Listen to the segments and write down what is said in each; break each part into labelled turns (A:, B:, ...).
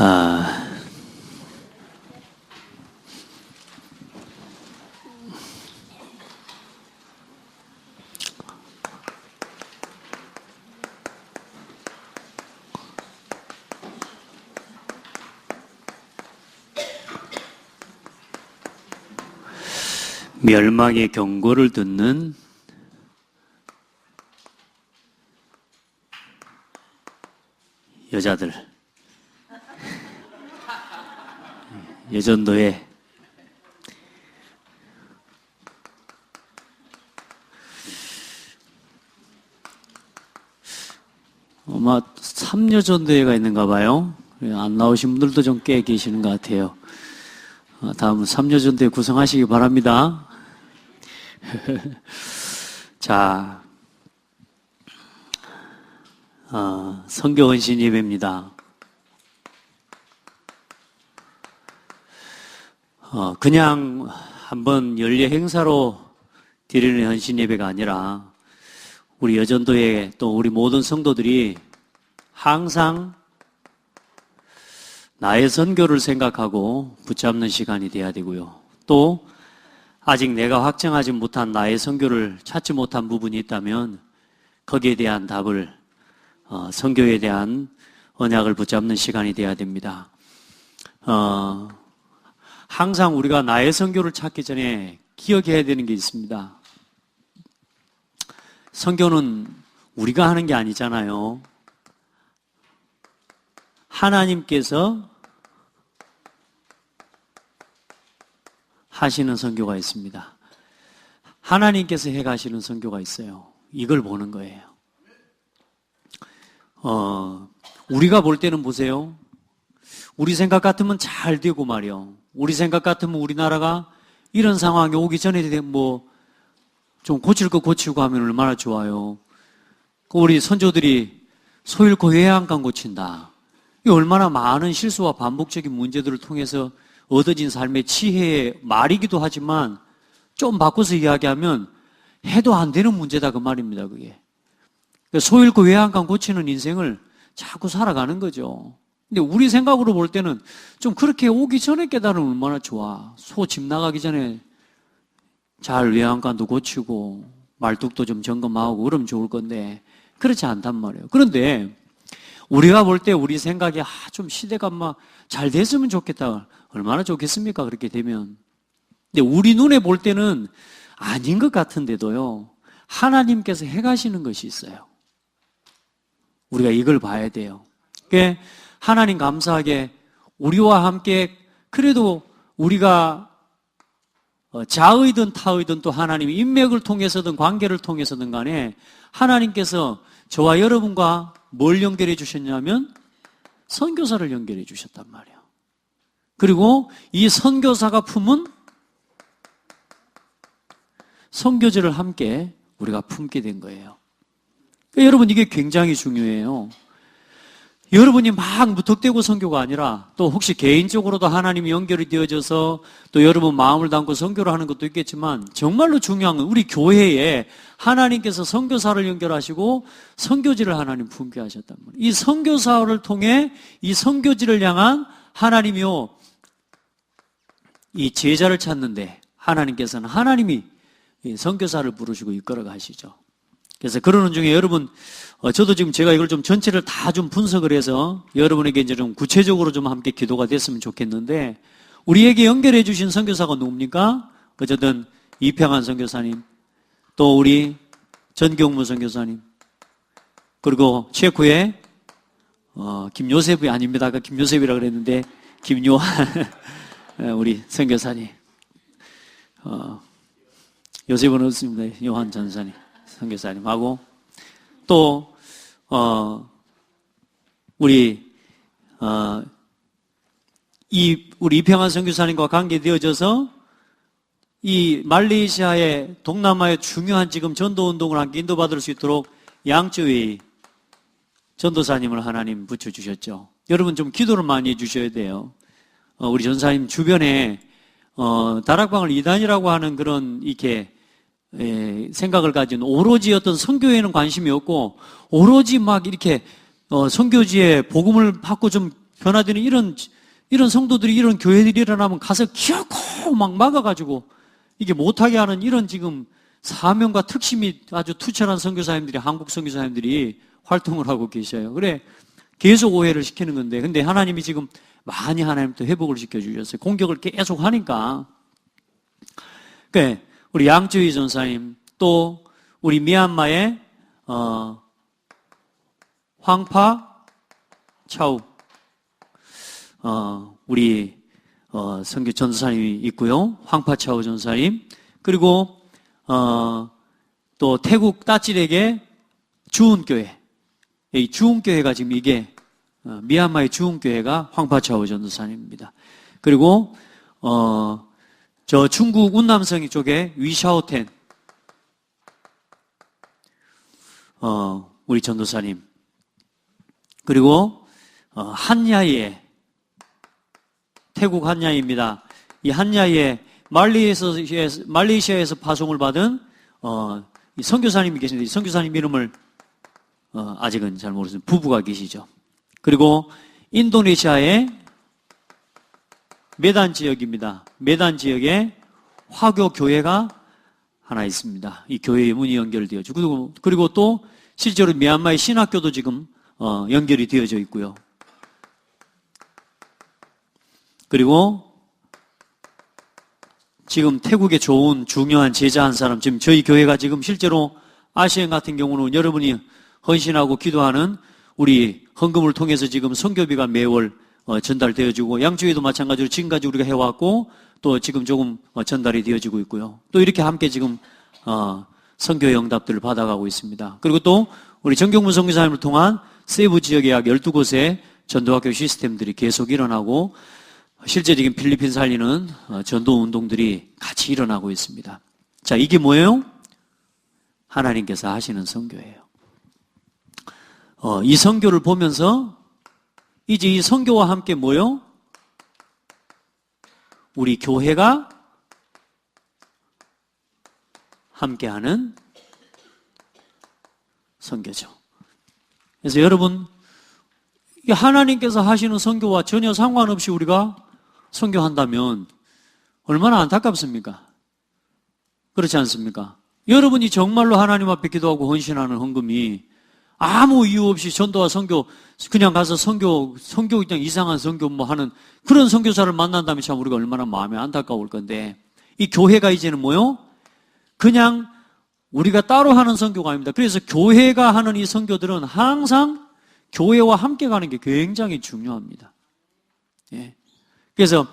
A: 아, 멸망의 경고를 듣는 여자들, 예전도에 아마 3여전도회가 있는가 봐요. 안 나오신 분들도 좀 꽤 계시는 것 같아요. 다음은 3여전도회 구성하시기 바랍니다. 자, 선교 헌신 예배입니다. 그냥 한번 연례 행사로 드리는 헌신 예배가 아니라 우리 여전도에 또 우리 모든 성도들이 항상 나의 선교를 생각하고 붙잡는 시간이 돼야 되고요. 또 아직 내가 확정하지 못한 나의 선교를 찾지 못한 부분이 있다면 거기에 대한 답을 선교에 대한 언약을 붙잡는 시간이 돼야 됩니다. 항상 우리가 나의 선교를 찾기 전에 기억해야 되는 게 있습니다. 선교는 우리가 하는 게 아니잖아요. 하나님께서 하시는 선교가 있습니다. 하나님께서 해가시는 선교가 있어요. 이걸 보는 거예요. 우리가 볼 때는 보세요. 우리 생각 같으면 잘 되고 말이요. 우리 생각 같으면 우리나라가 이런 상황이 오기 전에 좀 고칠 거 고치고 하면 얼마나 좋아요. 우리 선조들이 소 잃고 외양간 고친다. 이 얼마나 많은 실수와 반복적인 문제들을 통해서 얻어진 삶의 지혜의 말이기도 하지만 좀 바꿔서 이야기하면 해도 안 되는 문제다 그 말입니다. 그게. 소 잃고 외양간 고치는 인생을 자꾸 살아가는 거죠. 근데 우리 생각으로 볼 때는 좀 그렇게 오기 전에 깨달으면 얼마나 좋아. 소 집 나가기 전에 잘 외양간도 고치고 말뚝도 좀 점검하고 그러면 좋을 건데 그렇지 않단 말이에요. 그런데 우리가 볼 때 우리 생각에 좀 시대가 잘 됐으면 좋겠다. 얼마나 좋겠습니까? 그렇게 되면. 근데 우리 눈에 볼 때는 아닌 것 같은데도요. 하나님께서 해가시는 것이 있어요. 우리가 이걸 봐야 돼요. 그러니까 하나님 감사하게 우리와 함께 그래도 우리가 자의든 타의든 또 하나님 인맥을 통해서든 관계를 통해서든 간에 하나님께서 저와 여러분과 뭘 연결해 주셨냐면 선교사를 연결해 주셨단 말이에요. 그리고 이 선교사가 품은 선교제를 함께 우리가 품게 된 거예요. 그러니까 여러분 이게 굉장히 중요해요. 여러분이 막 무턱대고 선교가 아니라 또 혹시 개인적으로도 하나님이 연결이 되어져서 또 여러분 마음을 담고 선교를 하는 것도 있겠지만 정말로 중요한 건 우리 교회에 하나님께서 선교사를 연결하시고 선교지를 하나님 품게 하셨단 말이에요. 이 선교사를 통해 이 선교지를 향한 하나님이요 이 제자를 찾는데 하나님께서는 하나님이 선교사를 부르시고 이끌어 가시죠. 그래서 그러는 중에 여러분 저도 지금 제가 이걸 좀 전체를 다 좀 분석을 해서 여러분에게 이제 좀 구체적으로 좀 함께 기도가 됐으면 좋겠는데 우리에게 연결해 주신 선교사가 누굽니까? 어쨌든 이평한 선교사님, 또 우리 전경무 선교사님, 그리고 체코의 김요셉이 아닙니다. 아까 김요셉이라고 그랬는데 김요한 우리 선교사님, 요셉은 없습니다. 요한 전사님, 선교사님하고 또 우리 우리 이평한 선교사님과 관계되어져서 이 말레이시아의 동남아의 중요한 지금 전도운동을 함께 인도받을 수 있도록 양쯔위 전도사님을 하나님 붙여주셨죠. 여러분 좀 기도를 많이 해주셔야 돼요. 우리 전사님 주변에 다락방을 이단이라고 하는 그런 이렇게 생각을 가진 오로지 어떤 선교에는 관심이 없고 오로지 막 이렇게 선교지에 복음을 받고 좀 변화되는 이런 성도들이, 이런 교회들이 일어나면 가서 기어코 막 막아가지고 이게 못하게 하는 이런 지금 사명과 특심이 아주 투철한 선교사님들이, 한국 선교사님들이 활동을 하고 계셔요. 그래, 계속 오해를 시키는 건데, 근데 하나님이 지금 많이 하나님도 회복을 시켜주셨어요. 공격을 계속 하니까. 그래, 우리 양쯔위 전사님, 또 우리 미얀마의 황파 차우 우리 선교 전사님이 있고요. 황파 차우 전사님, 그리고 또 태국 따찌렉의 주운교회, 이 주운교회가 지금 이게 미얀마의 주운교회가 황파 차우 전사님입니다. 그리고 저 중국 운남성 쪽에 위샤오텐 우리 전도사님, 그리고 한야이에, 태국 한야이입니다. 이 한야이에 말레이시아에서 파송을 받은 이 선교사님이 계신데, 이 선교사님 이름을 아직은 잘 모르겠습니다. 부부가 계시죠. 그리고 인도네시아의 메단 지역입니다. 메단 지역에 화교 교회가 하나 있습니다. 이 교회의 문이 연결되어지고, 그리고 또 실제로 미얀마의 신학교도 지금 연결이 되어져 있고요. 그리고 지금 태국에 좋은 중요한 제자 한 사람, 지금 저희 교회가 지금 실제로 아시안 같은 경우는 여러분이 헌신하고 기도하는 우리 헌금을 통해서 지금 선교비가 매월 전달되어지고, 양주에도 마찬가지로 지금까지 우리가 해왔고, 또 지금 조금 전달이 되어지고 있고요. 또 이렇게 함께 지금 선교 응답들을 받아가고 있습니다. 그리고 또 우리 정경문 선교사님을 통한 세부 지역의 약 12곳의 전도학교 시스템들이 계속 일어나고, 실제 지금 필리핀 살리는 전도 운동들이 같이 일어나고 있습니다. 자, 이게 뭐예요? 하나님께서 하시는 선교예요. 이 선교를 보면서 이제 이 선교와 함께 뭐요? 우리 교회가 함께하는 선교죠. 그래서 여러분, 하나님께서 하시는 선교와 전혀 상관없이 우리가 선교한다면 얼마나 안타깝습니까? 그렇지 않습니까? 여러분이 정말로 하나님 앞에 기도하고 헌신하는 헌금이 아무 이유 없이 전도와 선교, 그냥 가서 선교 그냥 이상한 선교 뭐 하는 그런 선교사를 만난다면 참 우리가 얼마나 마음이 안타까울 건데, 이 교회가 이제는 뭐요? 그냥 우리가 따로 하는 선교가 아닙니다. 그래서 교회가 하는 이 선교들은 항상 교회와 함께 가는 게 굉장히 중요합니다. 예. 그래서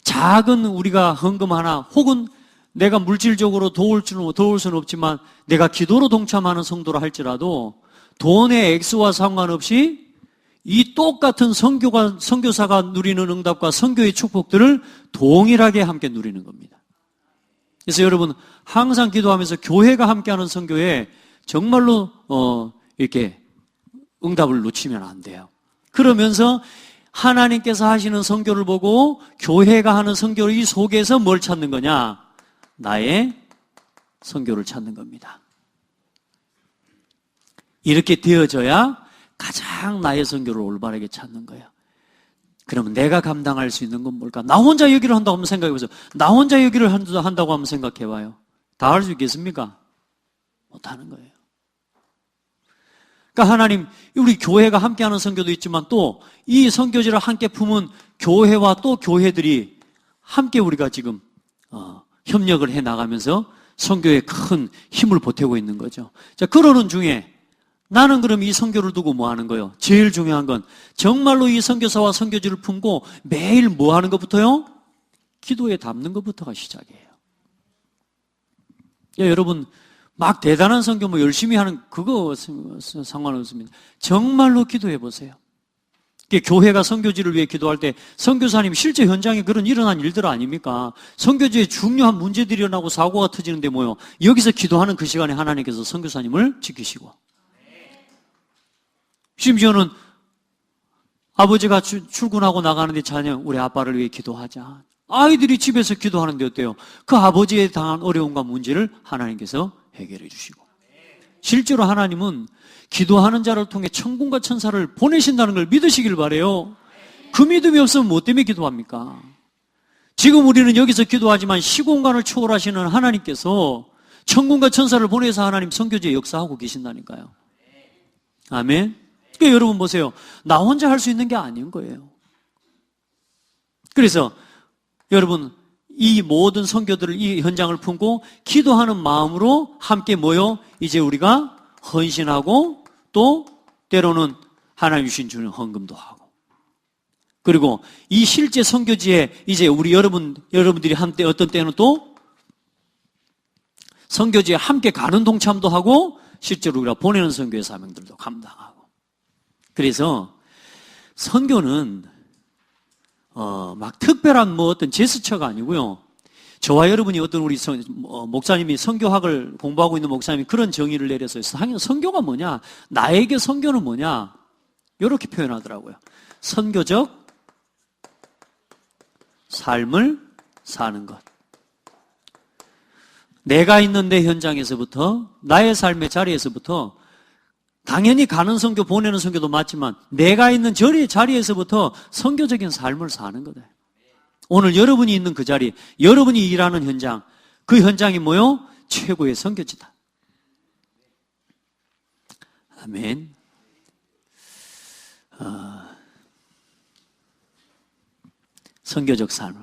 A: 작은 우리가 헌금 하나, 혹은 내가 물질적으로 도울 수는 없지만 내가 기도로 동참하는 성도라 할지라도 돈의 액수와 상관없이 이 똑같은 선교사가 누리는 응답과 선교의 축복들을 동일하게 함께 누리는 겁니다. 그래서 여러분, 항상 기도하면서 교회가 함께하는 선교에 정말로 이렇게 응답을 놓치면 안 돼요. 그러면서 하나님께서 하시는 선교를 보고 교회가 하는 선교를 이 속에서 뭘 찾는 거냐? 나의 선교를 찾는 겁니다. 이렇게 되어져야 가장 나의 선교를 올바르게 찾는 거예요. 그러면 내가 감당할 수 있는 건 뭘까? 나 혼자 여기를 한다고 한번 생각해보세요. 나 혼자 여기를 한다고 한번 생각해봐요. 다 할 수 있겠습니까? 못하는 거예요. 그러니까 하나님, 우리 교회가 함께하는 선교도 있지만 또 이 선교지를 함께 품은 교회와 또 교회들이 함께 우리가 지금 협력을 해 나가면서 선교에 큰 힘을 보태고 있는 거죠. 자, 그러는 중에 나는 그럼 이 선교를 두고 뭐 하는 거예요? 제일 중요한 건 정말로 이 선교사와 선교지를 품고 매일 뭐 하는 것부터요? 기도에 담는 것부터가 시작이에요. 야, 여러분, 막 대단한 선교 뭐 열심히 하는 그거 상관없습니다. 정말로 기도해 보세요. 교회가 선교지를 위해 기도할 때 선교사님 실제 현장에 그런 일어난 일들 아닙니까? 선교지에 중요한 문제들이 일어나고 사고가 터지는데 뭐요? 여기서 기도하는 그 시간에 하나님께서 선교사님을 지키시고, 심지어는 아버지가 출근하고 나가는데 자녀, 우리 아빠를 위해 기도하자. 아이들이 집에서 기도하는데 어때요? 그 아버지에 당한 어려움과 문제를 하나님께서 해결해 주시고, 실제로 하나님은 기도하는 자를 통해 천군과 천사를 보내신다는 걸 믿으시길 바래요. 그 믿음이 없으면 뭐 때문에 기도합니까? 지금 우리는 여기서 기도하지만 시공간을 초월하시는 하나님께서 천군과 천사를 보내서 하나님 선교지에 역사하고 계신다니까요. 아멘. 그러니까 여러분 보세요. 나 혼자 할 수 있는 게 아닌 거예요. 그래서 여러분 이 모든 선교들을 이 현장을 품고 기도하는 마음으로 함께 모여 이제 우리가 헌신하고 또 때로는 하나님 주신 주는 헌금도 하고 그리고 이 실제 선교지에 이제 우리 여러분들이 한때 어떤 때는 또 선교지에 함께 가는 동참도 하고 실제로 우리가 보내는 선교의 사명들도 감당하고 그래서 선교는 막 특별한 뭐 어떤 제스처가 아니고요. 저와 여러분이 어떤 우리 목사님이 선교학을 공부하고 있는 목사님이 그런 정의를 내려서 선교가 뭐냐? 나에게 선교는 뭐냐? 이렇게 표현하더라고요. 선교적 삶을 사는 것. 내가 있는 내 현장에서부터 나의 삶의 자리에서부터 당연히 가는 선교, 보내는 선교도 맞지만 내가 있는 자리에서부터 선교적인 삶을 사는 거다. 오늘 여러분이 있는 그 자리, 여러분이 일하는 현장, 그 현장이 뭐요? 최고의 선교지다. 아멘. 선교적 삶을.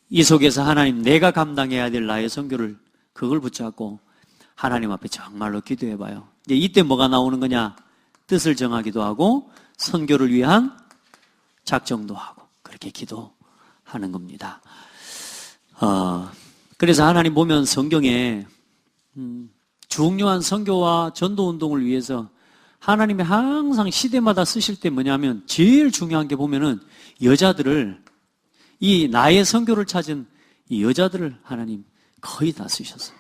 A: 이 속에서 하나님 내가 감당해야 될 나의 선교를 그걸 붙잡고 하나님 앞에 정말로 기도해봐요. 이제 이때 뭐가 나오는 거냐? 뜻을 정하기도 하고 선교를 위한 작정도 하고 그렇게 기도하는 겁니다. 그래서 하나님 보면 성경에 중요한 선교와 전도운동을 위해서 하나님이 항상 시대마다 쓰실 때 뭐냐면 제일 중요한 게 보면은 여자들을 이 나의 선교를 찾은 이 여자들을 하나님 거의 다 쓰셨어요.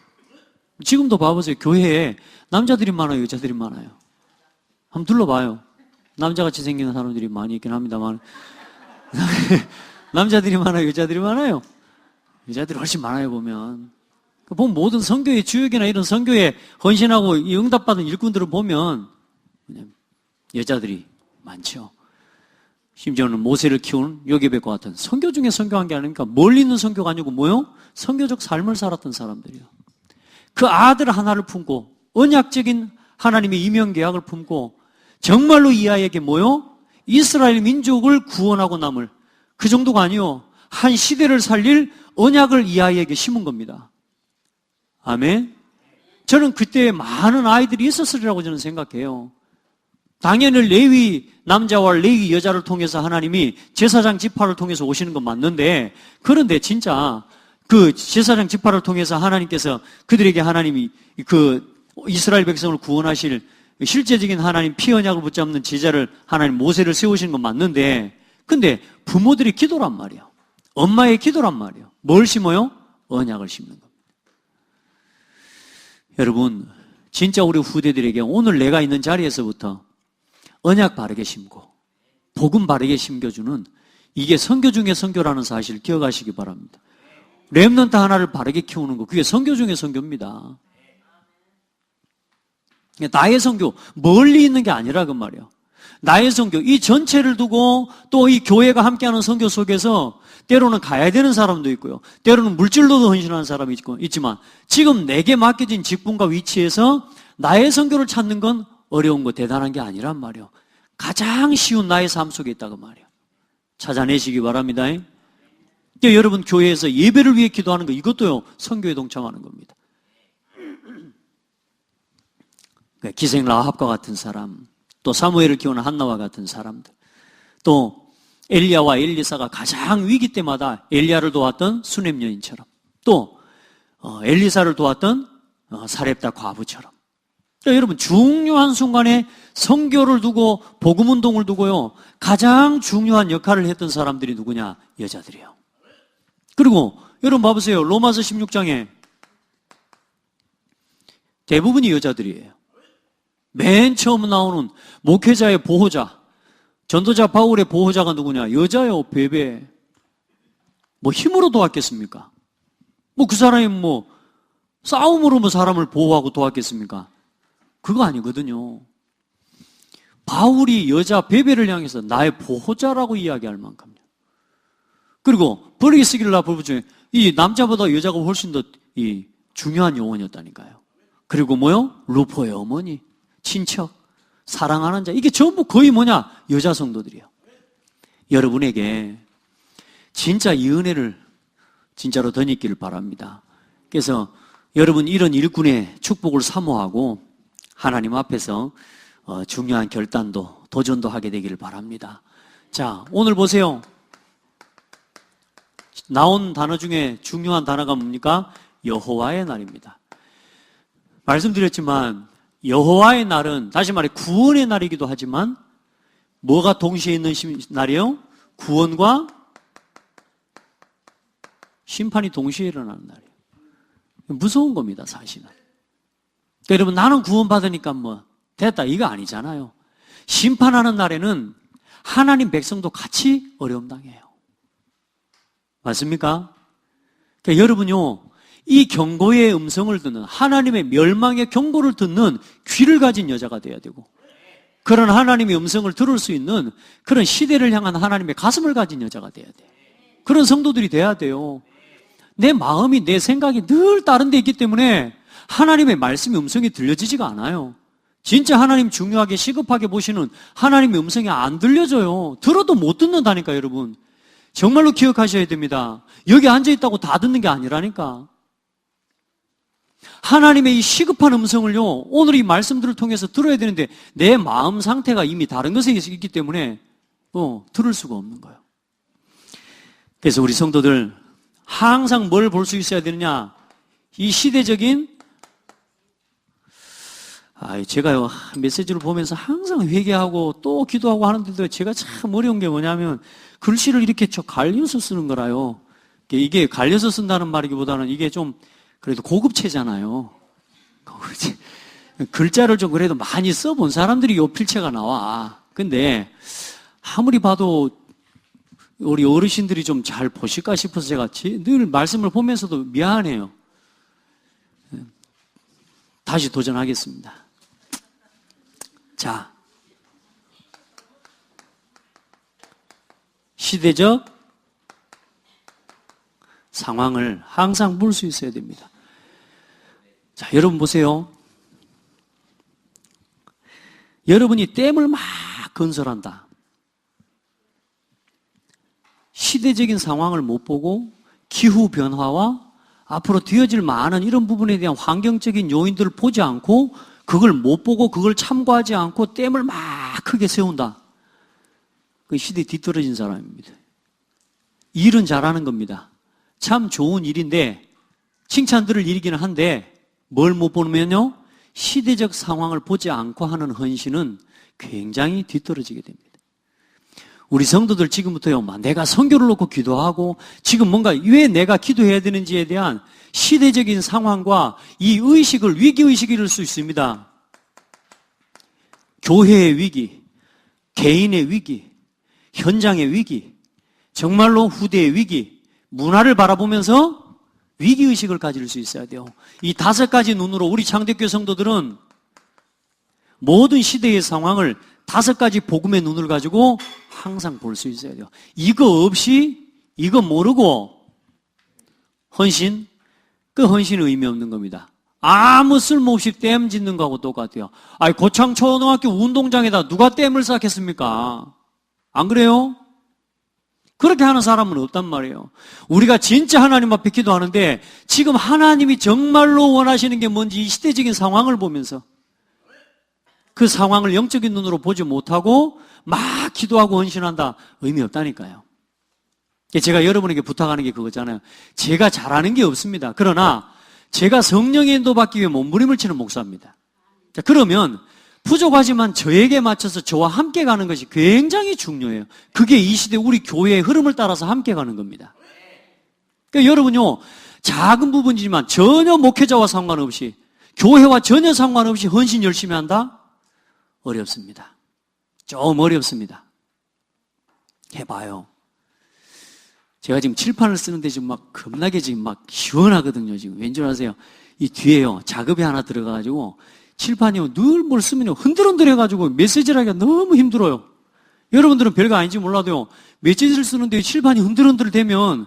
A: 지금도 봐보세요. 교회에 남자들이 많아요, 여자들이 많아요. 한번 둘러봐요. 남자같이 생기는 사람들이 많이 있긴 합니다만 남자들이 많아요, 여자들이 많아요. 여자들이 훨씬 많아요 보면. 보면 모든 선교의 주역이나 이런 선교에 헌신하고 이 응답받은 일꾼들을 보면 여자들이 많죠. 심지어는 모세를 키우는 요괴백과 같은 선교 중에 선교한 게 아니니까 멀리 있는 선교가 아니고 뭐요? 선교적 삶을 살았던 사람들이요. 그 아들 하나를 품고 언약적인 하나님의 이명계약을 품고 정말로 이 아이에게 뭐요? 이스라엘 민족을 구원하고 남을 그 정도가 아니요. 한 시대를 살릴 언약을 이 아이에게 심은 겁니다. 아멘. 저는 그때 많은 아이들이 있었으리라고 저는 생각해요. 당연히 레위 남자와 레위 여자를 통해서 하나님이 제사장 지파를 통해서 오시는 건 맞는데 그런데 진짜 그 제사장 지파를 통해서 하나님께서 그들에게 하나님이 그 이스라엘 백성을 구원하실 실제적인 하나님 피 언약을 붙잡는 제자를 하나님 모세를 세우신 건 맞는데 근데 부모들의 기도란 말이에요. 엄마의 기도란 말이에요. 뭘 심어요? 언약을 심는 겁니다. 여러분 진짜 우리 후대들에게 오늘 내가 있는 자리에서부터 언약 바르게 심고 복음 바르게 심겨주는 이게 선교 중의 선교라는 사실을 기억하시기 바랍니다. 렘넌트 하나를 바르게 키우는 거 그게 선교 중의 선교입니다. 나의 선교 멀리 있는 게 아니라 그 말이에요. 나의 선교 이 전체를 두고 또 이 교회가 함께하는 선교 속에서 때로는 가야 되는 사람도 있고요. 때로는 물질로도 헌신하는 사람이 있지만 지금 내게 맡겨진 직분과 위치에서 나의 선교를 찾는 건 어려운 거 대단한 게 아니란 말이에요. 가장 쉬운 나의 삶 속에 있다고 말이에요. 찾아내시기 바랍니다. 그러니까 여러분 교회에서 예배를 위해 기도하는 거 이것도요 선교에 동참하는 겁니다. 그러니까 기생 라합과 같은 사람 또 사무엘을 키우는 한나와 같은 사람들 또 엘리야와 엘리사가 가장 위기 때마다 엘리야를 도왔던 수넴 여인처럼 또 엘리사를 도왔던 사렙다 과부처럼 그러니까 여러분 중요한 순간에 선교를 두고 복음운동을 두고요 가장 중요한 역할을 했던 사람들이 누구냐? 여자들이에요. 그리고 여러분 봐보세요. 로마서 16장에 대부분이 여자들이에요. 맨 처음 나오는 목회자의 보호자 전도자 바울의 보호자가 누구냐? 여자요. 베베. 뭐 힘으로 도왔겠습니까? 뭐 그 사람이 뭐 싸움으로 뭐 사람을 보호하고 도왔겠습니까? 그거 아니거든요. 바울이 여자 베베를 향해서 나의 보호자라고 이야기할 만큼요. 그리고 버리기 쓰기를 나 부부 중에 이 남자보다 여자가 훨씬 더 이 중요한 영혼이었다니까요. 그리고 뭐요? 루포의 어머니, 친척, 사랑하는 자. 이게 전부 거의 뭐냐? 여자 성도들이에요. 여러분에게 진짜 이 은혜를 진짜로 덧입기를 바랍니다. 그래서 여러분 이런 일꾼의 축복을 사모하고 하나님 앞에서 중요한 결단도 도전도 하게 되기를 바랍니다. 자, 오늘 보세요. 나온 단어 중에 중요한 단어가 뭡니까? 여호와의 날입니다. 말씀드렸지만 여호와의 날은 다시 말해 구원의 날이기도 하지만 뭐가 동시에 있는 날이요? 구원과 심판이 동시에 일어나는 날이에요. 무서운 겁니다, 사실은. 그러니까 여러분 나는 구원받으니까 뭐 됐다 이거 아니잖아요. 심판하는 날에는 하나님 백성도 같이 어려움 당해요. 맞습니까? 그러니까 여러분요, 이 경고의 음성을 듣는 하나님의 멸망의 경고를 듣는 귀를 가진 여자가 돼야 되고 그런 하나님의 음성을 들을 수 있는 그런 시대를 향한 하나님의 가슴을 가진 여자가 돼야 돼요. 그런 성도들이 돼야 돼요. 내 마음이 내 생각이 늘 다른 데 있기 때문에 하나님의 말씀의 음성이 들려지지가 않아요. 진짜 하나님 중요하게 시급하게 보시는 하나님의 음성이 안 들려져요. 들어도 못 듣는다니까 여러분. 정말로 기억하셔야 됩니다. 여기 앉아있다고 다 듣는 게 아니라니까. 하나님의 이 시급한 음성을요, 오늘 이 말씀들을 통해서 들어야 되는데 내 마음 상태가 이미 다른 것에 있기 때문에 들을 수가 없는 거예요. 그래서 우리 성도들 항상 뭘 볼 수 있어야 되느냐? 이 시대적인 제가요 메시지를 보면서 항상 회개하고 또 기도하고 하는데도 제가 참 어려운 게 뭐냐면 글씨를 이렇게 갈려서 쓰는 거라요. 이게 갈려서 쓴다는 말이기보다는 이게 좀 그래도 고급체잖아요. 고급체. 글자를 좀 그래도 많이 써본 사람들이 요 필체가 나와. 근데 아무리 봐도 우리 어르신들이 좀 잘 보실까 싶어서 제가 늘 말씀을 보면서도 미안해요. 다시 도전하겠습니다. 자, 시대적 상황을 항상 볼 수 있어야 됩니다. 자, 여러분 보세요. 여러분이 댐을 막 건설한다. 시대적인 상황을 못 보고 기후 변화와 앞으로 되어질 많은 이런 부분에 대한 환경적인 요인들을 보지 않고 그걸 못 보고 그걸 참고하지 않고 댐을 막 크게 세운다. 그 시대에 뒤떨어진 사람입니다. 일은 잘하는 겁니다. 참 좋은 일인데 칭찬들을 일이기는 한데 뭘 못 보면요, 시대적 상황을 보지 않고 하는 헌신은 굉장히 뒤떨어지게 됩니다. 우리 성도들 지금부터요, 내가 선교를 놓고 기도하고 지금 뭔가 왜 내가 기도해야 되는지에 대한 시대적인 상황과 이 의식을 위기의식일 수 있습니다. 교회의 위기, 개인의 위기, 현장의 위기, 정말로 후대의 위기, 문화를 바라보면서 위기의식을 가질 수 있어야 돼요. 이 5가지 눈으로 우리 창대교회 성도들은 모든 시대의 상황을 5가지 복음의 눈을 가지고 항상 볼 수 있어야 돼요. 이거 없이, 이거 모르고 헌신, 그 헌신은 의미 없는 겁니다. 아무 쓸모없이 댐 짓는 거하고 똑같아요. 고창초등학교 운동장에다 누가 댐을 쌓겠습니까? 안 그래요? 그렇게 하는 사람은 없단 말이에요. 우리가 진짜 하나님 앞에 기도하는데 지금 하나님이 정말로 원하시는 게 뭔지 이 시대적인 상황을 보면서 그 상황을 영적인 눈으로 보지 못하고 막 기도하고 헌신한다. 의미 없다니까요. 제가 여러분에게 부탁하는 게 그거잖아요. 제가 잘하는 게 없습니다. 그러나 제가 성령의 인도받기 위해 몸부림을 치는 목사입니다. 자, 그러면 부족하지만 저에게 맞춰서 저와 함께 가는 것이 굉장히 중요해요. 그게 이 시대 우리 교회의 흐름을 따라서 함께 가는 겁니다. 그러니까 여러분요, 작은 부분이지만 전혀 목회자와 상관없이, 교회와 전혀 상관없이 헌신 열심히 한다? 어렵습니다. 좀 어렵습니다. 해봐요. 제가 지금 칠판을 쓰는데 지금 막 겁나게 지금 막 시원하거든요. 지금 왠 줄 아세요? 이 뒤에요, 작업이 하나 들어가가지고 칠판이요. 늘 뭘 쓰면요. 흔들흔들해가지고 메시지를 하기가 너무 힘들어요. 여러분들은 별거 아닌지 몰라도요. 메시지를 쓰는데 칠판이 흔들흔들 되면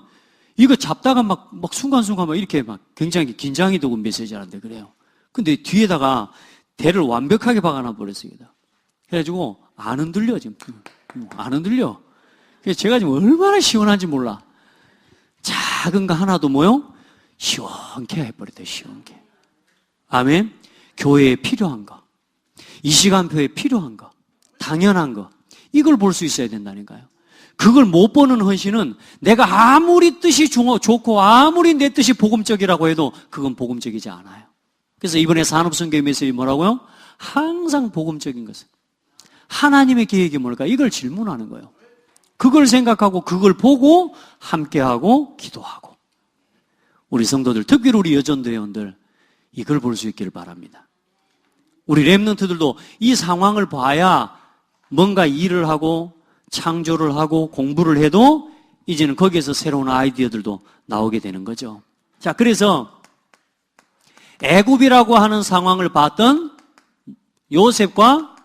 A: 이거 잡다가 막 순간순간 막 이렇게 막 굉장히 긴장이 되고 메시지를 하는데 그래요. 근데 뒤에다가 대를 완벽하게 박아놔 버렸어요. 그래가지고 안 흔들려, 지금. 안 흔들려. 그래서 제가 지금 얼마나 시원한지 몰라. 작은 거 하나도 뭐요? 시원케 해버렸대요, 시원케. 아멘? 교회에 필요한 거. 이 시간표에 필요한 거. 당연한 거. 이걸 볼 수 있어야 된다니까요. 그걸 못 보는 헌신은 내가 아무리 뜻이 좋고 아무리 내 뜻이 복음적이라고 해도 그건 복음적이지 않아요. 그래서 이번에 산업선교의 메시지 뭐라고요? 항상 복음적인 것은 하나님의 계획이 뭘까? 이걸 질문하는 거예요. 그걸 생각하고 그걸 보고 함께하고 기도하고 우리 성도들, 특히 우리 여전도 회원들 이걸 볼 수 있기를 바랍니다. 우리 렘넌트들도 이 상황을 봐야 뭔가 일을 하고 창조를 하고 공부를 해도 이제는 거기에서 새로운 아이디어들도 나오게 되는 거죠. 자, 그래서 애굽이라고 하는 상황을 봤던 요셉과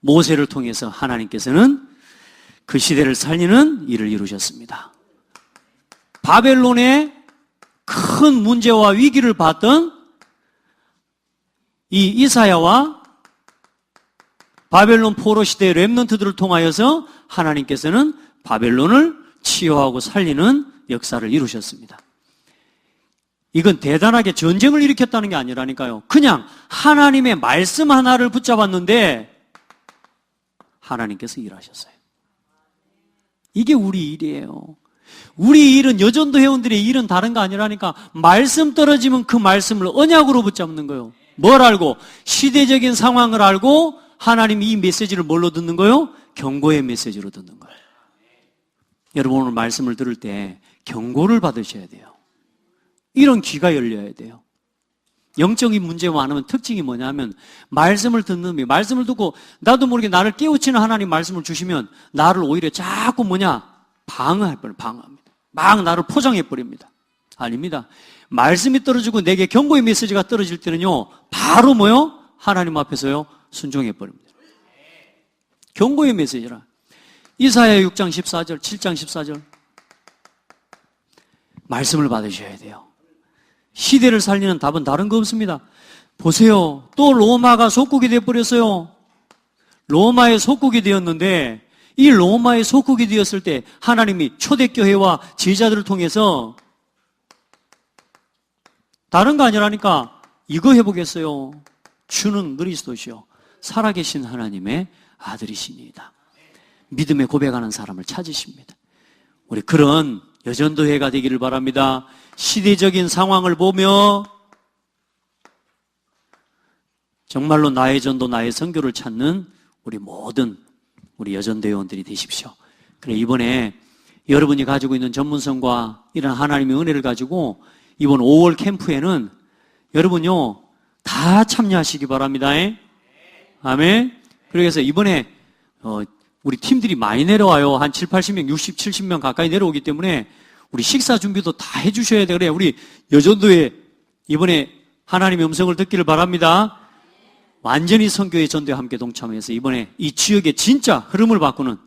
A: 모세를 통해서 하나님께서는 그 시대를 살리는 일을 이루셨습니다. 바벨론의 큰 문제와 위기를 봤던 이 이사야와 바벨론 포로 시대의 렘넌트들을 통하여서 하나님께서는 바벨론을 치유하고 살리는 역사를 이루셨습니다. 이건 대단하게 전쟁을 일으켰다는 게 아니라니까요. 그냥 하나님의 말씀 하나를 붙잡았는데 하나님께서 일하셨어요. 이게 우리 일이에요. 우리 일은 여전도 회원들의 일은 다른 거 아니라니까 말씀 떨어지면 그 말씀을 언약으로 붙잡는 거예요. 뭘 알고? 시대적인 상황을 알고 하나님이 이 메시지를 뭘로 듣는 거예요? 경고의 메시지로 듣는 거예요. 여러분 오늘 말씀을 들을 때 경고를 받으셔야 돼요. 이런 귀가 열려야 돼요. 영적인 문제와 많으면 특징이 뭐냐면 말씀을 듣는 게 말씀을 듣고 나도 모르게 나를 깨우치는 하나님 말씀을 주시면 나를 오히려 자꾸 방어합니다. 막 나를 포장해버립니다. 아닙니다. 말씀이 떨어지고 내게 경고의 메시지가 떨어질 때는요 바로 뭐요? 하나님 앞에서요 순종해버립니다. 경고의 메시지라. 이사야 6장 14절 7장 14절 말씀을 받으셔야 돼요. 시대를 살리는 답은 다른 거 없습니다. 보세요. 또 로마가 속국이 되어버렸어요. 로마의 속국이 되었는데 이 로마의 속국이 되었을 때 하나님이 초대교회와 제자들을 통해서 다른 거 아니라니까 이거 해보겠어요. 주는 그리스도시요 살아계신 하나님의 아들이십니다. 믿음에 고백하는 사람을 찾으십니다. 우리 그런 여전도회가 되기를 바랍니다. 시대적인 상황을 보며 정말로 나의 전도, 나의 선교를 찾는 우리 모든 우리 여전도회원들이 되십시오. 그래 이번에 여러분이 가지고 있는 전문성과 이런 하나님의 은혜를 가지고 이번 5월 캠프에는 여러분요 다 참여하시기 바랍니다. 아멘. 그래서 이번에 우리 팀들이 많이 내려와요. 한 7, 80명, 60, 70명 가까이 내려오기 때문에 우리 식사 준비도 다 해주셔야 돼요. 그래 우리 여전도에 이번에 하나님의 음성을 듣기를 바랍니다. 완전히 선교의 전도에 함께 동참해서 이번에 이 지역의 진짜 흐름을 바꾸는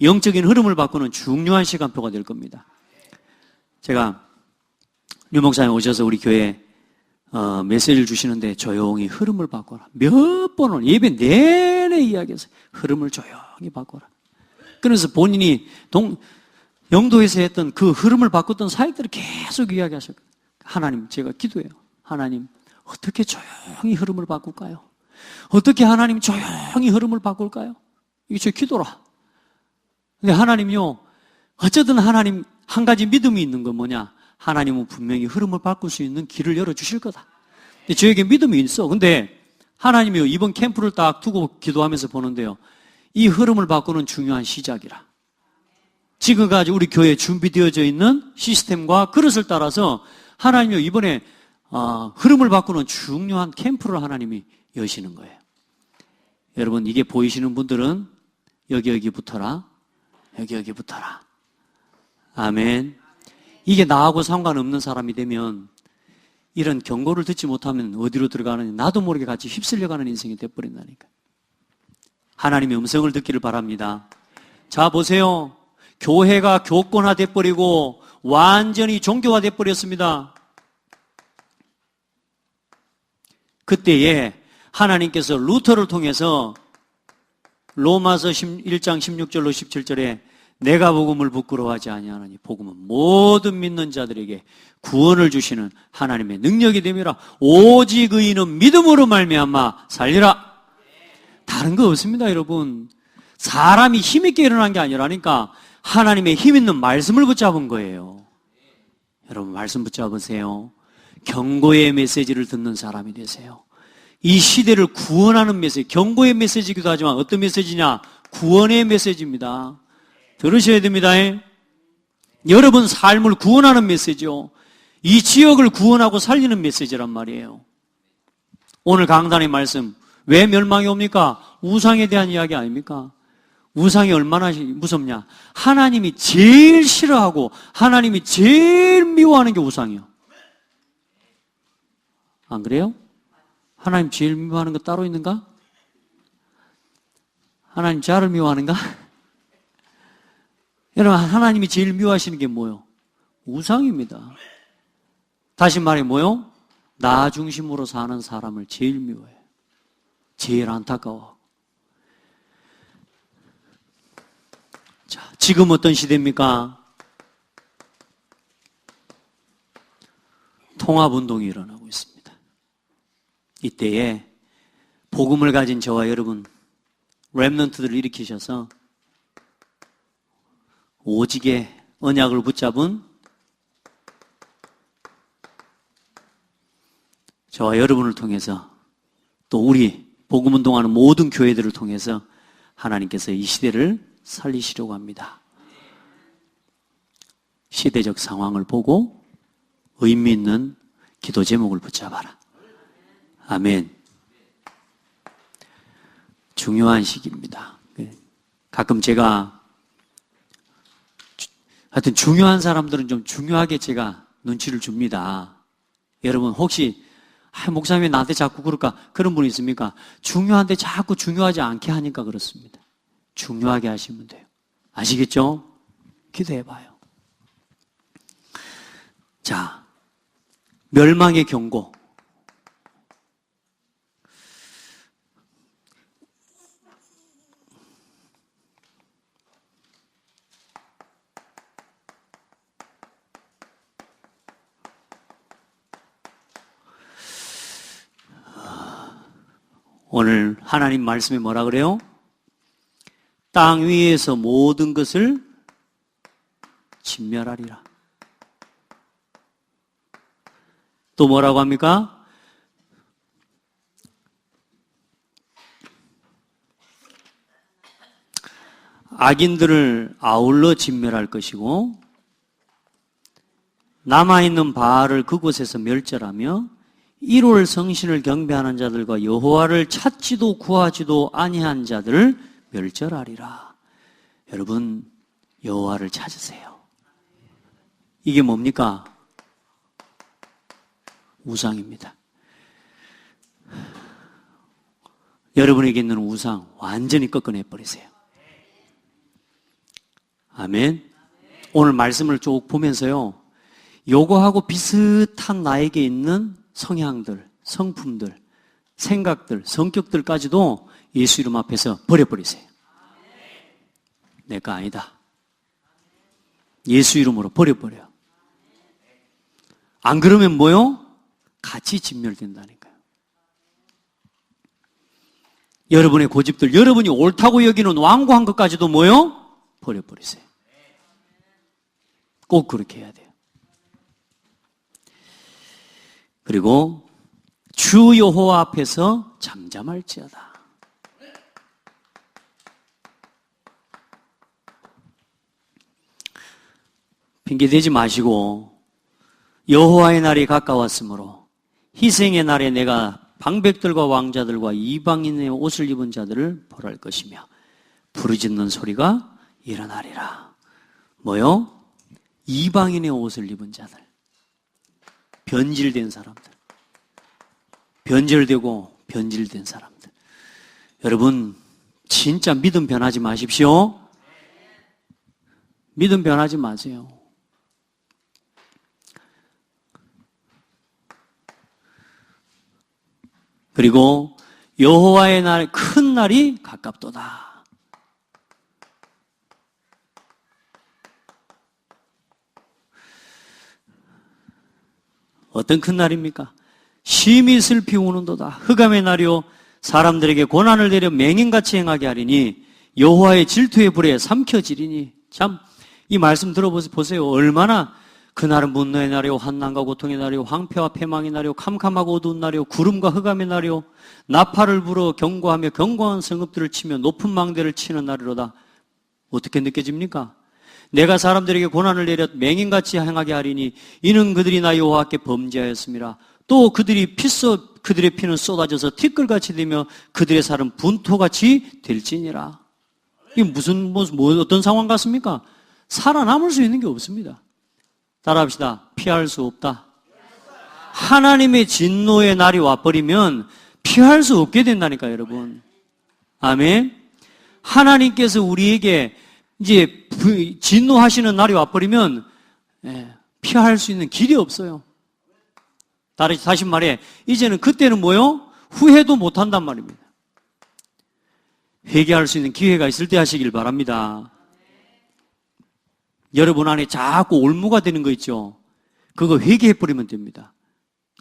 A: 영적인 흐름을 바꾸는 중요한 시간표가 될 겁니다. 제가 류 목사님 오셔서 우리 교회 메시지를 주시는데 조용히 흐름을 바꿔라. 몇 번을 예배 내내 이야기했어요. 흐름을 조용히 바꿔라. 그래서 본인이 영도에서 했던 그 흐름을 바꿨던 사역들을 계속 이야기하셨거든요. 하나님, 제가 기도해요. 하나님, 어떻게 조용히 흐름을 바꿀까요? 어떻게 하나님 조용히 흐름을 바꿀까요? 이게 제 기도라. 근데 하나님요, 어쨌든 하나님 한 가지 믿음이 있는 건 뭐냐? 하나님은 분명히 흐름을 바꿀 수 있는 길을 열어주실 거다. 근데 저에게 믿음이 있어. 근데 하나님이요, 이번 캠프를 딱 두고 기도하면서 보는데요, 이 흐름을 바꾸는 중요한 시작이라. 지금까지 우리 교회에 준비되어져 있는 시스템과 그릇을 따라서 하나님이요, 이번에 흐름을 바꾸는 중요한 캠프를 하나님이 여시는 거예요. 여러분, 이게 보이시는 분들은 여기 붙어라. 여기 붙어라. 아멘. 이게 나하고 상관없는 사람이 되면 이런 경고를 듣지 못하면 어디로 들어가느냐, 나도 모르게 같이 휩쓸려가는 인생이 돼버린다니까. 하나님의 음성을 듣기를 바랍니다. 자, 보세요. 교회가 교권화돼 버리고 완전히 종교화돼 버렸습니다. 그때에 하나님께서 루터를 통해서 로마서 1장 16절로 17절에 내가 복음을 부끄러워하지 아니하노니 복음은 모든 믿는 자들에게 구원을 주시는 하나님의 능력이 됨이라. 오직 의인은 믿음으로 말미암아 살리라. 다른 거 없습니다, 여러분. 사람이 힘있게 일어난 게 아니라니까 하나님의 힘있는 말씀을 붙잡은 거예요. 여러분, 말씀 붙잡으세요. 경고의 메시지를 듣는 사람이 되세요. 이 시대를 구원하는 메시지, 경고의 메시지이기도 하지만 어떤 메시지냐? 구원의 메시지입니다. 들으셔야 됩니다. 여러분 삶을 구원하는 메시지요. 이 지역을 구원하고 살리는 메시지란 말이에요. 오늘 강단의 말씀, 왜 멸망이 옵니까? 우상에 대한 이야기 아닙니까? 우상이 얼마나 무섭냐? 하나님이 제일 싫어하고 하나님이 제일 미워하는 게 우상이요. 안 그래요? 하나님 제일 미워하는 거 따로 있는가? 하나님 저를 미워하는가? 여러분, 하나님이 제일 미워하시는 게 뭐요? 우상입니다. 다시 말해 뭐요? 나 중심으로 사는 사람을 제일 미워해요. 제일 안타까워. 자, 지금 어떤 시대입니까? 통합운동이 일어나고 있습니다. 이때에 복음을 가진 저와 여러분, 렘넌트들을 일으키셔서 오직의 언약을 붙잡은 저와 여러분을 통해서 또 우리 복음운동하는 모든 교회들을 통해서 하나님께서 이 시대를 살리시려고 합니다. 시대적 상황을 보고 의미 있는 기도 제목을 붙잡아라. 아멘. 중요한 시기입니다. 가끔 제가 하여튼 중요한 사람들은 좀 중요하게 제가 눈치를 줍니다. 여러분 혹시 목사님이 나한테 자꾸 그럴까? 그런 분 있습니까? 중요한데 자꾸 중요하지 않게 하니까 그렇습니다. 중요하게 하시면 돼요. 아시겠죠? 기도해봐요. 자, 멸망의 경고. 오늘 하나님 말씀에 뭐라 그래요? 땅 위에서 모든 것을 진멸하리라. 또 뭐라고 합니까? 악인들을 아울러 진멸할 것이고 남아있는 바알을 그곳에서 멸절하며 1월 성신을 경배하는 자들과 여호와를 찾지도 구하지도 아니한 자들을 멸절하리라. 여러분, 여호와를 찾으세요. 이게 뭡니까? 우상입니다. 여러분에게 있는 우상 완전히 꺾어내 버리세요. 아멘. 오늘 말씀을 쭉 보면서요, 요거하고 비슷한 나에게 있는 성향들, 성품들, 생각들, 성격들까지도 예수 이름 앞에서 버려버리세요. 내가 아니다. 예수 이름으로 버려버려. 안 그러면 뭐요? 같이 진멸된다니까요. 여러분의 고집들, 여러분이 옳다고 여기는 완고한 것까지도 뭐요? 버려버리세요. 꼭 그렇게 해야 돼요. 그리고 주 여호와 앞에서 잠잠할지어다. 핑계대지 마시고 여호와의 날이 가까웠으므로 희생의 날에 내가 방백들과 왕자들과 이방인의 옷을 입은 자들을 벌할 것이며 부르짖는 소리가 일어나리라. 뭐요? 이방인의 옷을 입은 자들. 변질된 사람들. 변절되고 변질된 사람들. 여러분, 진짜 믿음 변하지 마십시오. 믿음 변하지 마세요. 그리고 여호와의 날, 큰 날이 가깝도다. 어떤 큰 날입니까? 심히 슬피 우는도다. 흑암의 날이요 사람들에게 고난을 내려 맹인같이 행하게 하리니 여호와의 질투의 불에 삼켜지리니. 참, 이 말씀 들어보세요. 얼마나 그날은 분노의 날이요 환난과 고통의 날이요 황폐와 패망의 날이요 캄캄하고 어두운 날이요 구름과 흑암의 날이요 나팔을 불어 경고하며 견고한 성읍들을 치며 높은 망대를 치는 날이로다. 어떻게 느껴집니까? 내가 사람들에게 고난을 내려 맹인같이 행하게 하리니 이는 그들이 나 여호와께 범죄하였습니다. 또 그들의 피는 쏟아져서 티끌같이 되며 그들의 살은 분토같이 될지니라. 이게 무슨 어떤 상황 같습니까? 살아남을 수 있는 게 없습니다. 따라합시다. 피할 수 없다. 하나님의 진노의 날이 와버리면 피할 수 없게 된다니까요, 여러분. 아멘. 하나님께서 우리에게 이제 진노하시는 날이 와버리면 피할 수 있는 길이 없어요. 다시 말해, 이제는 그때는 뭐요? 후회도 못한단 말입니다. 회개할 수 있는 기회가 있을 때 하시길 바랍니다. 여러분 안에 자꾸 올무가 되는 거 있죠? 그거 회개해버리면 됩니다.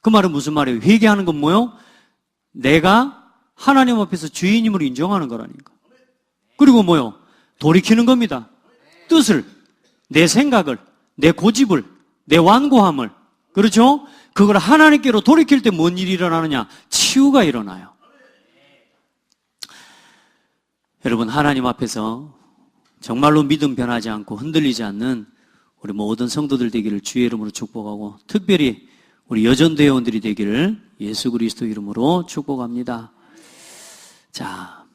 A: 그 말은 무슨 말이에요? 회개하는 건 뭐요? 내가 하나님 앞에서 죄인임을 인정하는 거라니까. 그리고 뭐요? 돌이키는 겁니다. 뜻을, 내 생각을, 내 고집을, 내 완고함을. 그렇죠? 그걸 하나님께로 돌이킬 때 뭔 일이 일어나느냐? 치유가 일어나요. 여러분, 하나님 앞에서 정말로 믿음 변하지 않고 흔들리지 않는 우리 모든 성도들 되기를 주의 이름으로 축복하고, 특별히 우리 여전도 회원들이 되기를 예수 그리스도 이름으로 축복합니다. 자,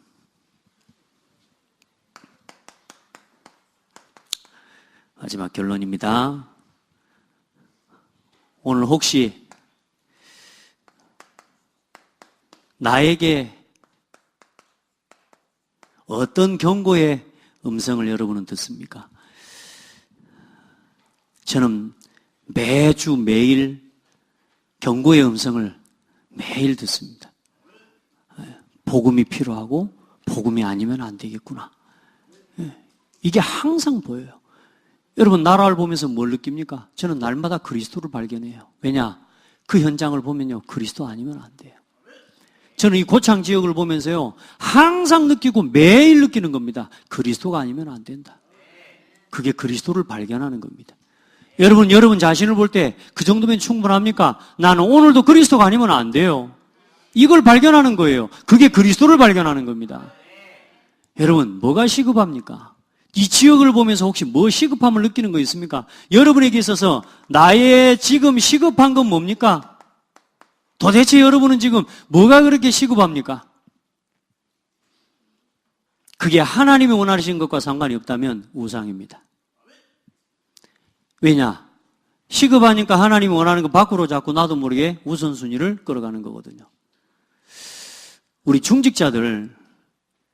A: 마지막 결론입니다. 오늘 혹시 나에게 어떤 경고의 음성을 여러분은 듣습니까? 저는 매주 매일 경고의 음성을 매일 듣습니다. 복음이 필요하고 복음이 아니면 안 되겠구나. 이게 항상 보여요. 여러분, 나라를 보면서 뭘 느낍니까? 저는 날마다 그리스도를 발견해요. 왜냐? 그 현장을 보면요, 그리스도 아니면 안 돼요. 저는 이 고창 지역을 보면서요, 항상 느끼고 매일 느끼는 겁니다. 그리스도가 아니면 안 된다. 그게 그리스도를 발견하는 겁니다. 여러분 자신을 볼 때 그 정도면 충분합니까? 나는 오늘도 그리스도가 아니면 안 돼요. 이걸 발견하는 거예요. 그게 그리스도를 발견하는 겁니다. 여러분, 뭐가 시급합니까? 이 지역을 보면서 혹시 뭐 시급함을 느끼는 거 있습니까? 여러분에게 있어서 나의 지금 시급한 건 뭡니까? 도대체 여러분은 지금 뭐가 그렇게 시급합니까? 그게 하나님이 원하시는 것과 상관이 없다면 우상입니다. 왜냐? 시급하니까 하나님이 원하는 거 밖으로 자꾸 나도 모르게 우선순위를 끌어가는 거거든요. 우리 중직자들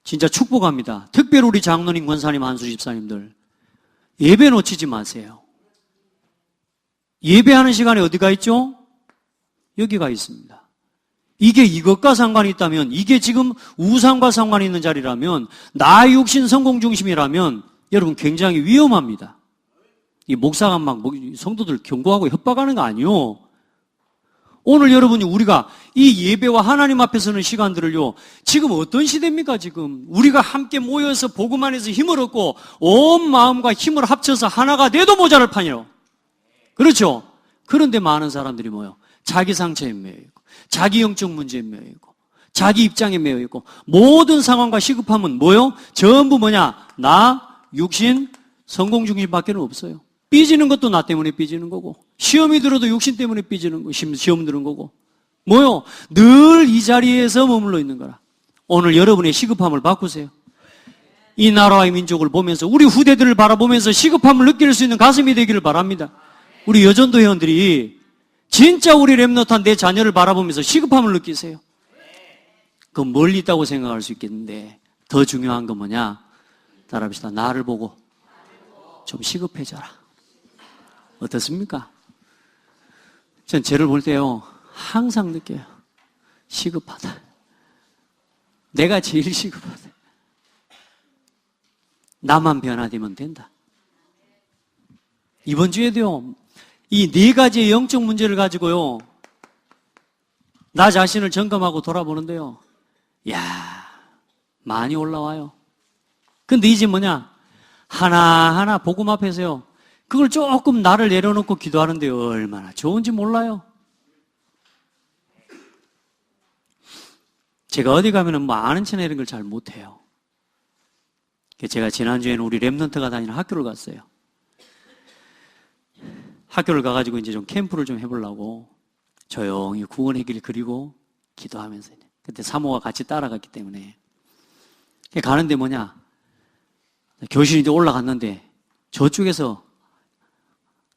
A: 진짜 축복합니다. 특별히 우리 장로님, 권사님, 한수 집사님들 예배 놓치지 마세요. 예배하는 시간에 어디가 있죠? 여기가 있습니다. 이게 이것과 상관이 있다면, 이게 지금 우상과 상관이 있는 자리라면, 나 육신 성공 중심이라면 여러분 굉장히 위험합니다. 이 목사가 막 성도들 경고하고 협박하는 거 아니요. 오늘 여러분이 우리가 이 예배와 하나님 앞에 서는 시간들을요, 지금 어떤 시대입니까? 지금 우리가 함께 모여서 복음 안에서 힘을 얻고 온 마음과 힘을 합쳐서 하나가 돼도 모자랄 판이요. 그렇죠? 그런데 많은 사람들이 뭐요? 자기 상처에 매여 있고, 자기 영적 문제에 매여 있고, 자기 입장에 매여 있고, 모든 상황과 시급함은 뭐요? 전부 뭐냐? 나, 육신, 성공 중심밖에 없어요. 삐지는 것도 나 때문에 삐지는 거고, 시험이 들어도 육신 때문에 삐지는 거, 시험 들은 거고, 뭐요? 늘 이 자리에서 머물러 있는 거라. 오늘 여러분의 시급함을 바꾸세요. 이 나라와 민족을 보면서, 우리 후대들을 바라보면서 시급함을 느낄 수 있는 가슴이 되기를 바랍니다. 우리 여전도 회원들이 진짜 우리 렘넌트한 내 자녀를 바라보면서 시급함을 느끼세요. 그건 멀리 있다고 생각할 수 있겠는데 더 중요한 건 뭐냐? 따라합시다. 나를 보고 좀 시급해져라. 어떻습니까? 전 쟤를 볼 때요 항상 느껴요. 시급하다. 내가 제일 시급하다. 나만 변화되면 된다. 이번 주에도요 이 네 가지의 영적 문제를 가지고요 나 자신을 점검하고 돌아보는데요 이야 많이 올라와요. 근데 이제 뭐냐 하나하나 복음 앞에서요 그걸 조금 나를 내려놓고 기도하는데 얼마나 좋은지 몰라요. 제가 어디 가면은 뭐 아는 체나 이런 걸 잘 못해요. 제가 지난주에는 우리 렘넌트가 다니는 학교를 갔어요. 학교를 가가지고 이제 좀 캠프를 좀 해보려고 조용히 구원의 길 그리고 기도하면서 그때 사모가 같이 따라갔기 때문에 가는데 뭐냐 교실이 이제 올라갔는데 저쪽에서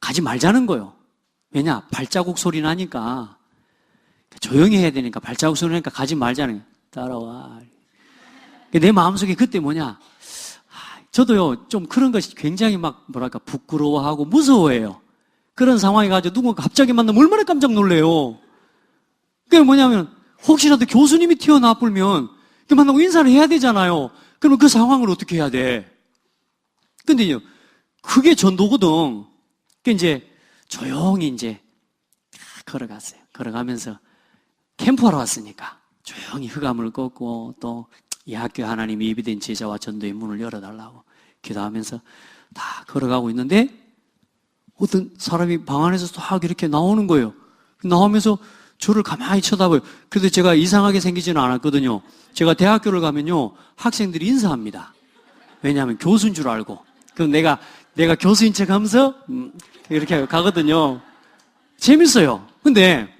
A: 가지 말자는 거예요. 왜냐 발자국 소리 나니까 조용히 해야 되니까 발자국 소리 나니까 가지 말자는 거예요. 따라와. 내 마음속에 그때 뭐냐 저도요 좀 그런 것이 굉장히 막 뭐랄까 부끄러워하고 무서워해요. 그런 상황에 가지고 누군가 갑자기 만나면 얼마나 깜짝 놀래요. 그게 뭐냐면 혹시라도 교수님이 튀어나와버리면 만나고 인사를 해야 되잖아요. 그러면 그 상황을 어떻게 해야 돼? 근데요 그게 전도거든. 그 이제 조용히 이제 걸어갔어요. 걸어가면서 캠프하러 왔으니까 조용히 흑암을 꺾고 또 이 학교에 하나님이 예비된 제자와 전도의 문을 열어달라고 기도하면서 다 걸어가고 있는데 어떤 사람이 방 안에서 딱 이렇게 나오는 거예요. 나오면서 저를 가만히 쳐다봐요. 그래도 제가 이상하게 생기지는 않았거든요. 제가 대학교를 가면요 학생들이 인사합니다. 왜냐하면 교수인 줄 알고. 그럼 내가 교수인 척 하면서 이렇게 가거든요. 재밌어요. 근데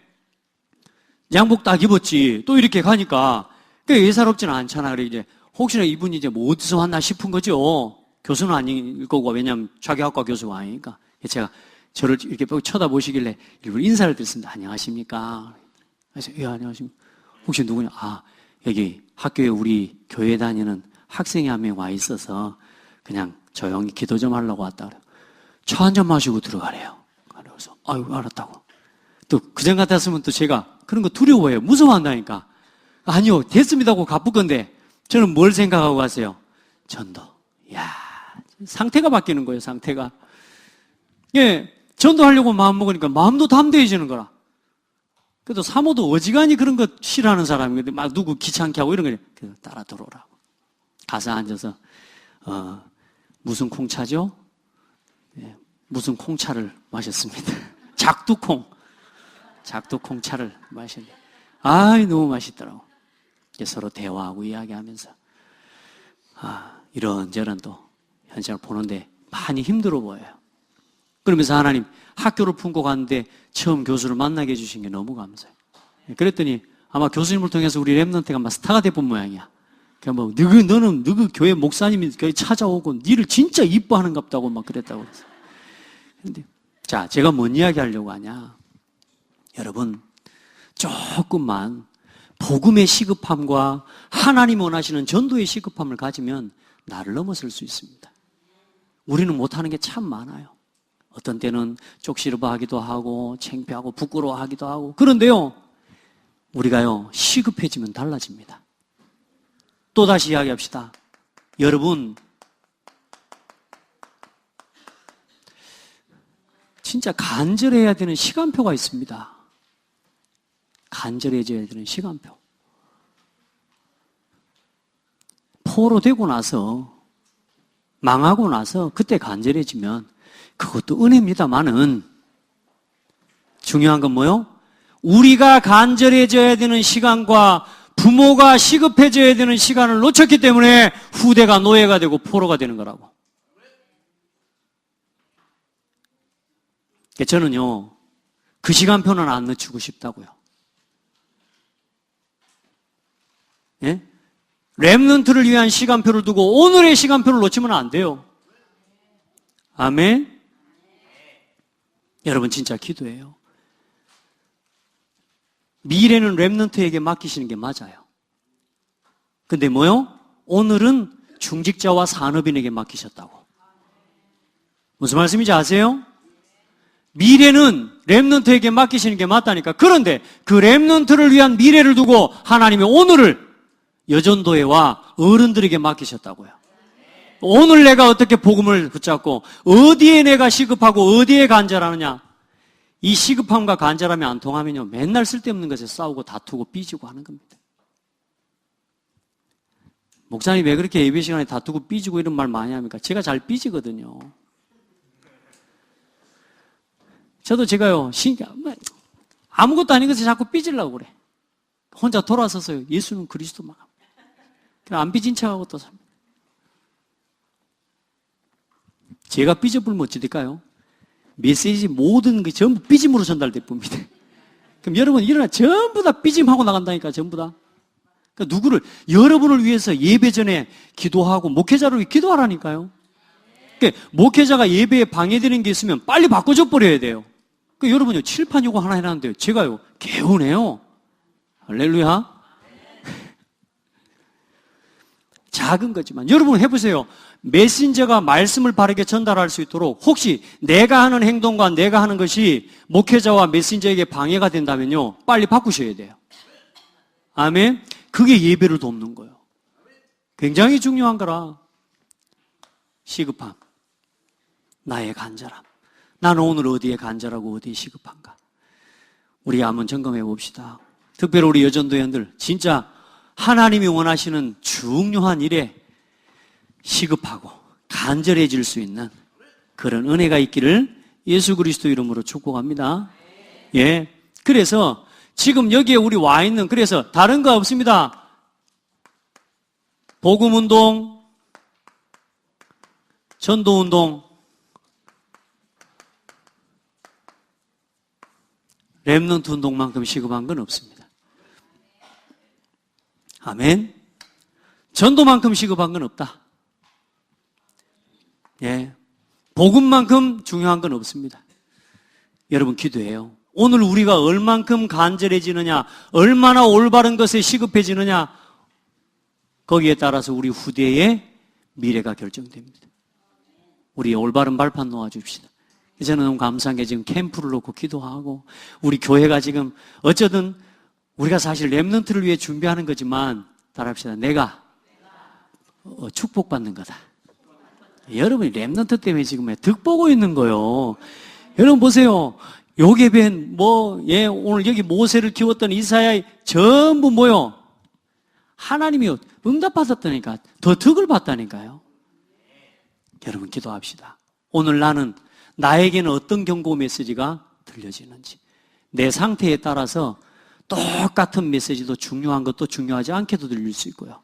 A: 양복 딱 입었지 또 이렇게 가니까 예사롭지는 않잖아. 그래 이제 혹시나 이분이 이제 뭐 어디서 왔나 싶은 거죠. 교수는 아닐 거고 왜냐하면 자기 학과 교수가 아니니까. 제가 저를 이렇게 쳐다보시길래 일부러 인사를 드렸습니다. 안녕하십니까? 그래서 예 안녕하십니까? 혹시 누구냐? 아 여기 학교에 우리 교회 다니는 학생이 한 명 와 있어서 그냥 조용히 기도 좀 하려고 왔다 그래요. 차 한 잔 마시고 들어가래요. 그래서 아유 알았다고. 또 그전 같았으면 또 제가 그런 거 두려워해요. 무서워한다니까. 아니요 됐습니다고 갚을 건데 저는 뭘 생각하고 갔어요? 전도. 야 상태가 바뀌는 거예요. 상태가. 예, 전도하려고 마음 먹으니까 마음도 담대해지는 거라. 그래도 사모도 어지간히 그런 거 싫어하는 사람인데 막 누구 귀찮게 하고 이런 거 그래서 따라 들어오라고. 가서 앉아서 무슨 콩차죠? 예, 무슨 콩차를 마셨습니다. 작두콩차를 마셨는데 아이 너무 맛있더라고. 서로 대화하고 이야기하면서 이런저런 또 현장을 보는데 많이 힘들어 보여요. 그러면서 하나님 학교를 품고 갔는데 처음 교수를 만나게 해주신 게 너무 감사해요. 그랬더니 아마 교수님을 통해서 우리 렘넌트가 막 스타가 돼본 모양이야. 그러니까 뭐 너는 누구 교회 목사님이 교회 찾아오고 니를 진짜 이뻐하는갑다고 막 그랬다고 그랬어요. 근데 자 제가 뭔 이야기 하려고 하냐? 여러분 조금만 복음의 시급함과 하나님 원하시는 전도의 시급함을 가지면 나를 넘어설 수 있습니다. 우리는 못하는 게 참 많아요. 어떤 때는 쪽시르바하기도 하고 창피하고 부끄러워하기도 하고 그런데요 우리가요 시급해지면 달라집니다. 또다시 이야기합시다. 여러분 진짜 간절해야 되는 시간표가 있습니다. 간절해져야 되는 시간표. 포로되고 나서 망하고 나서 그때 간절해지면 그것도 은혜입니다만은 중요한 건 뭐요? 우리가 간절해져야 되는 시간과 부모가 시급해져야 되는 시간을 놓쳤기 때문에 후대가 노예가 되고 포로가 되는 거라고. 저는요 그 시간표는 안 늦추고 싶다고요. 예? 렘넌트를 위한 시간표를 두고 오늘의 시간표를 놓치면 안 돼요. 아멘. 여러분 진짜 기도해요. 미래는 렘넌트에게 맡기시는 게 맞아요. 근데 뭐요? 오늘은 중직자와 산업인에게 맡기셨다고. 무슨 말씀인지 아세요? 미래는 렘넌트에게 맡기시는 게 맞다니까. 그런데 그 렘넌트를 위한 미래를 두고 하나님이 오늘을 여전도회와 어른들에게 맡기셨다고요. 오늘 내가 어떻게 복음을 붙잡고 어디에 내가 시급하고 어디에 간절하느냐. 이 시급함과 간절함이 안 통하면요, 맨날 쓸데없는 것에 싸우고 다투고 삐지고 하는 겁니다. 목사님 왜 그렇게 예배 시간에 다투고 삐지고 이런 말 많이 합니까? 제가 잘 삐지거든요. 저도 제가요, 아무것도 아닌 것에 자꾸 삐지려고 그래. 혼자 돌아서서요, 예수는 그리스도만. 안 삐진 척하고 또 삽니다. 제가 삐져불면 어찌 될까요? 메시지 모든 게 전부 삐짐으로 전달될 겁니다. 그럼 여러분 일어나 전부 다 삐짐하고 나간다니까, 전부 다. 그러니까 누구를, 여러분을 위해서 예배 전에 기도하고 목회자를 위해 기도하라니까요. 그러니까 목회자가 예배에 방해되는 게 있으면 빨리 바꿔줘 버려야 돼요. 그러니까 여러분요, 칠판 요거 하나 해놨는데요, 제가요, 개운해요. 할렐루야. 작은 거지만 여러분 해보세요. 메신저가 말씀을 바르게 전달할 수 있도록 혹시 내가 하는 행동과 내가 하는 것이 목회자와 메신저에게 방해가 된다면요, 빨리 바꾸셔야 돼요. 아멘. 그게 예배를 돕는 거예요. 굉장히 중요한 거라. 시급함, 나의 간절함. 나는 오늘 어디에 간절하고 어디에 시급한가. 우리 한번 점검해 봅시다. 특별히 우리 여전도회원들 진짜 하나님이 원하시는 중요한 일에 시급하고 간절해질 수 있는 그런 은혜가 있기를 예수 그리스도 이름으로 축복합니다. 예. 그래서 지금 여기에 우리 와 있는, 그래서 다른 거 없습니다. 복음운동, 전도운동, 렘넌트 운동만큼 시급한 건 없습니다. 아멘. 전도만큼 시급한 건 없다. 예. 복음만큼 중요한 건 없습니다. 여러분 기도해요. 오늘 우리가 얼만큼 간절해지느냐, 얼마나 올바른 것에 시급해지느냐, 거기에 따라서 우리 후대의 미래가 결정됩니다. 우리 올바른 발판 놓아줍시다. 저는 너무 감사한 게 지금 캠프를 놓고 기도하고, 우리 교회가 지금 어쩌든 우리가 사실 렘넌트를 위해 준비하는 거지만, 따라합시다. 내가 축복받는 거다. 여러분이 렘넌트 때문에 지금 득보고 있는 거예요. 여러분 보세요. 요게벤, 오늘 여기 모세를 키웠던 이사야 전부 뭐요? 하나님이 응답받았다니까. 더 득을 받다니까요. 여러분 기도합시다. 오늘 나에게는 어떤 경고 메시지가 들려지는지. 내 상태에 따라서 똑같은 메시지도 중요한 것도 중요하지 않게도 들릴 수 있고요.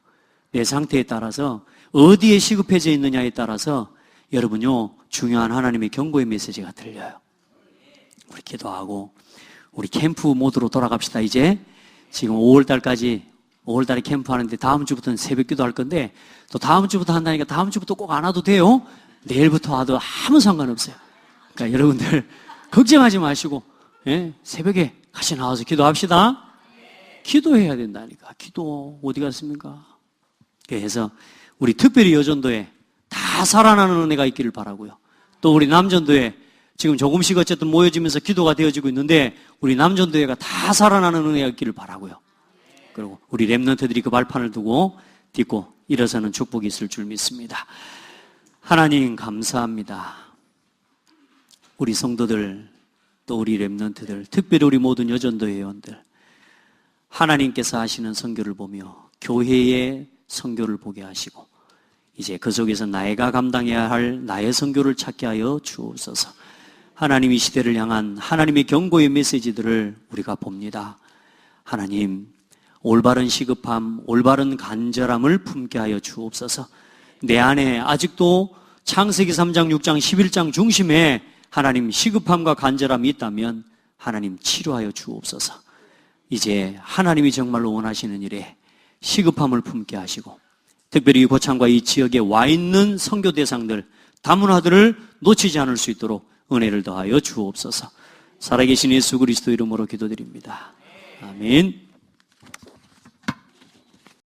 A: 내 상태에 따라서 어디에 시급해져 있느냐에 따라서 여러분요, 중요한 하나님의 경고의 메시지가 들려요. 우리 기도하고 우리 캠프 모드로 돌아갑시다. 이제 지금 5월달에 캠프 하는데 다음 주부터는 새벽 기도 할 건데, 또 다음 주부터 한다니까 다음 주부터 꼭 안 와도 돼요. 내일부터 와도 아무 상관없어요. 그러니까 여러분들 걱정하지 마시고, 예, 새벽에 같이 나와서 기도합시다. 기도해야 된다니까. 기도 어디 갔습니까? 그래서 우리 특별히 여전도에 다 살아나는 은혜가 있기를 바라고요. 또 우리 남전도에 지금 조금씩 어쨌든 모여지면서 기도가 되어지고 있는데, 우리 남전도회가 다 살아나는 은혜가 있기를 바라고요. 그리고 우리 렘넌트들이 그 발판을 두고 딛고 일어서는 축복이 있을 줄 믿습니다. 하나님 감사합니다. 우리 성도들, 또 우리 렘넌트들, 특별히 우리 모든 여전도 회원들, 하나님께서 하시는 선교를 보며 교회의 선교를 보게 하시고, 이제 그 속에서 내가 감당해야 할 나의 선교를 찾게 하여 주옵소서. 하나님, 이 시대를 향한 하나님의 경고의 메시지들을 우리가 봅니다. 하나님, 올바른 시급함, 올바른 간절함을 품게 하여 주옵소서. 내 안에 아직도 창세기 3장, 6장, 11장 중심에 하나님 시급함과 간절함이 있다면 하나님 치료하여 주옵소서. 이제 하나님이 정말로 원하시는 일에 시급함을 품게 하시고, 특별히 이 고창과 이 지역에 와 있는 선교 대상들, 다문화들을 놓치지 않을 수 있도록 은혜를 더하여 주옵소서. 살아계신 예수 그리스도 이름으로 기도드립니다. 아멘.